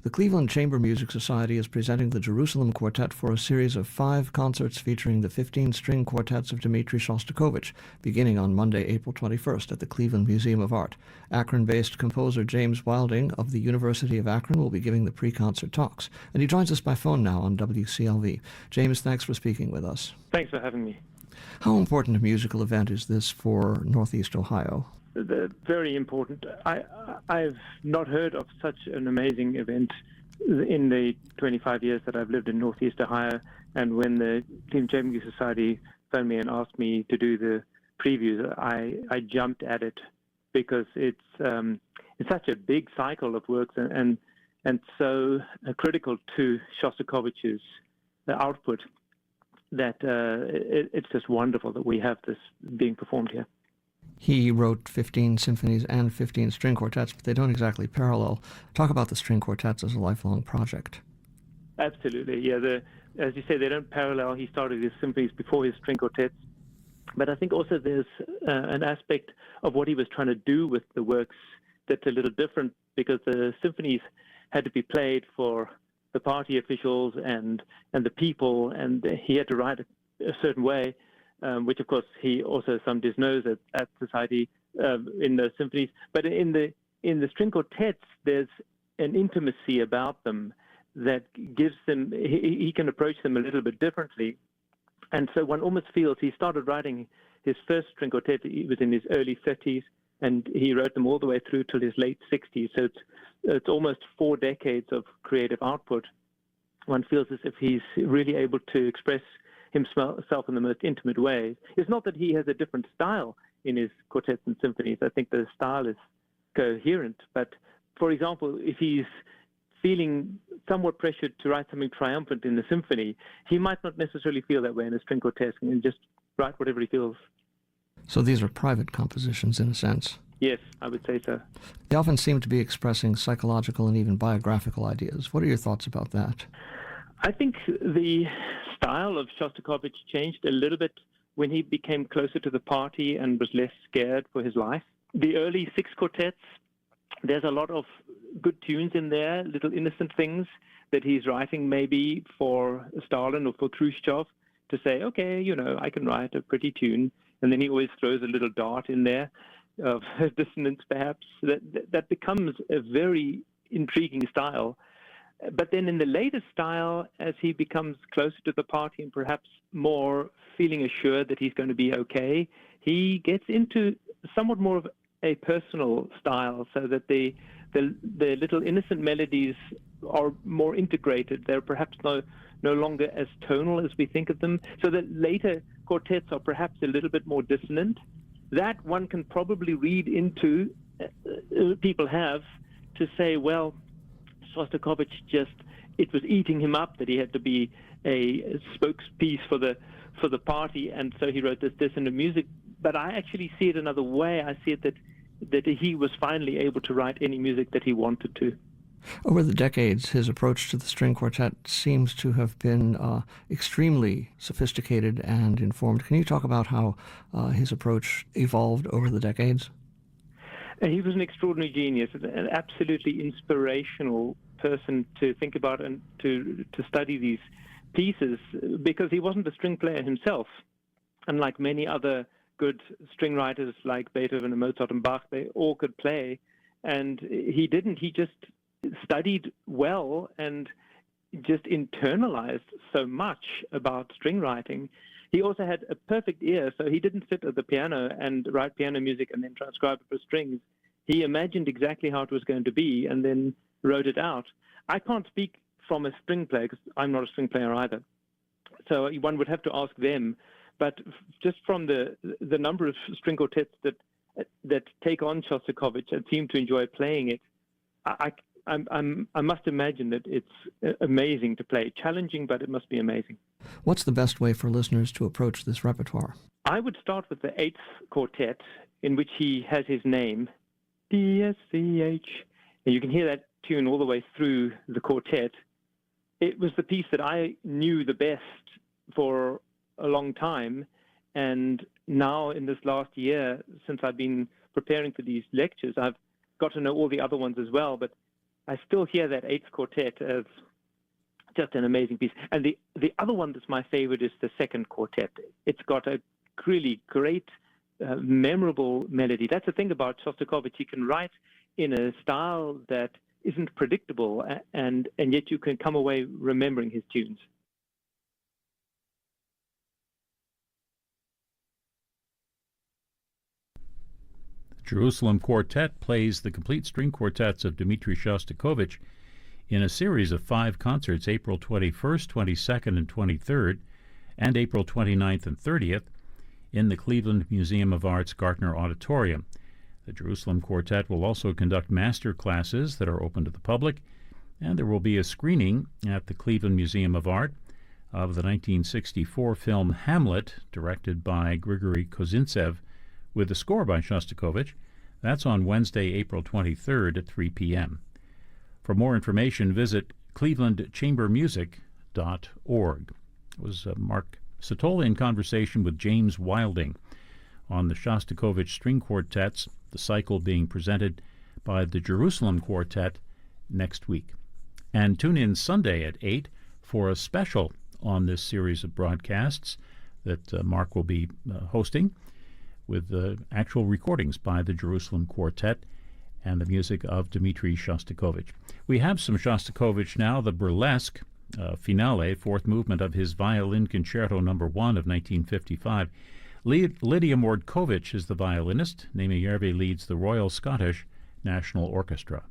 The Cleveland Chamber Music Society is presenting the Jerusalem Quartet for a series of 5 concerts featuring the 15-string quartets of Dmitri Shostakovich, beginning on Monday, April 21st at the Cleveland Museum of Art. Akron-based composer James Wilding of the University of Akron will be giving the pre-concert talks, and he joins us by phone now on WCLV. James, thanks for speaking with us. Thanks for having me. How important a musical event is this for Northeast Ohio? Very important. I've not heard of such an amazing event in the 25 years that I've lived in Northeast Ohio. And when the Cleveland Chamber Music Society phoned me and asked me to do the previews, I jumped at it because it's such a big cycle of works and so critical to Shostakovich's output that it's just wonderful that we have this being performed here. He wrote 15 symphonies and 15 string quartets, but they don't exactly parallel. Talk about the string quartets as a lifelong project. Absolutely, yeah. As you say, they don't parallel. He started his symphonies before his string quartets. But I think also there's an aspect of what he was trying to do with the works that's a little different, because the symphonies had to be played for the party officials and the people, and he had to write a certain way. Which, of course, he also thumbed his nose at society in the symphonies. But in the string quartets, there's an intimacy about them that gives them, he can approach them a little bit differently. And so one almost feels he started writing his first string quartet, he was in his early 30s, and he wrote them all the way through till his late 60s. So it's almost 4 decades of creative output. One feels as if he's really able to express himself in the most intimate ways. It's not that he has a different style in his quartets and symphonies. I think the style is coherent. But, for example, if he's feeling somewhat pressured to write something triumphant in the symphony, he might not necessarily feel that way in a string quartet and just write whatever he feels. So these are private compositions in a sense? Yes, I would say so. They often seem to be expressing psychological and even biographical ideas. What are your thoughts about that? I think the style of Shostakovich changed a little bit when he became closer to the party and was less scared for his life. The early 6 quartets, there's a lot of good tunes in there, little innocent things that he's writing maybe for Stalin or for Khrushchev to say, okay, I can write a pretty tune. And then he always throws a little dart in there of dissonance, perhaps. That becomes a very intriguing style. But then in the later style, as he becomes closer to the party and perhaps more feeling assured that he's going to be okay, he gets into somewhat more of a personal style, so that the little innocent melodies are more integrated. They're perhaps no longer as tonal as we think of them. So the later quartets are perhaps a little bit more dissonant. That one can probably read into, people have, to say, well, Shostakovich it was eating him up that he had to be a spokespiece for the party, and so he wrote this dissonant music. But I actually see it another way. I see it that he was finally able to write any music that he wanted to. Over the decades, his approach to the string quartet seems to have been extremely sophisticated and informed. Can you talk about how his approach evolved over the decades? He was an extraordinary genius, an absolutely inspirational person to think about and to study these pieces, because he wasn't a string player himself. Unlike many other good string writers like Beethoven and Mozart and Bach, they all could play, and he didn't. He just studied well and just internalized so much about string writing. He also had a perfect ear, so he didn't sit at the piano and write piano music and then transcribe it for strings. He imagined exactly how it was going to be and then wrote it out. I can't speak from a string player because I'm not a string player either. So one would have to ask them. But just from the number of string quartets that take on Shostakovich and seem to enjoy playing it, I must imagine that it's amazing to play. Challenging, but it must be amazing. What's the best way for listeners to approach this repertoire? I would start with the 8th quartet, in which he has his name, D-S-C-H. And you can hear that tune all the way through the quartet. It was the piece that I knew the best for a long time. And now in this last year, since I've been preparing for these lectures, I've got to know all the other ones as well. But I still hear that Eighth Quartet as just an amazing piece. And the other one that's my favorite is the Second Quartet. It's got a really great, memorable melody. That's the thing about Shostakovich. He can write in a style that isn't predictable, and yet you can come away remembering his tunes. Jerusalem Quartet plays the complete string quartets of Dmitri Shostakovich in a series of 5 concerts, April 21st, 22nd, and 23rd, and April 29th and 30th, in the Cleveland Museum of Art's Gartner Auditorium. The Jerusalem Quartet will also conduct master classes that are open to the public, and there will be a screening at the Cleveland Museum of Art of the 1964 film Hamlet, directed by Grigory Kozintsev, with a score by Shostakovich. That's on Wednesday, April 23rd at 3 p.m. For more information, visit clevelandchambermusic.org. It was Mark Satola in conversation with James Wilding on the Shostakovich string quartets, the cycle being presented by the Jerusalem Quartet next week. And tune in Sunday at 8 for a special on this series of broadcasts that Mark will be hosting, with actual recordings by the Jerusalem Quartet and the music of Dmitri Shostakovich. We have some Shostakovich now, the Burlesque finale, fourth movement of his Violin Concerto No. 1 of 1955. Lydia Mordkovich is the violinist. Nemyerve leads the Royal Scottish National Orchestra.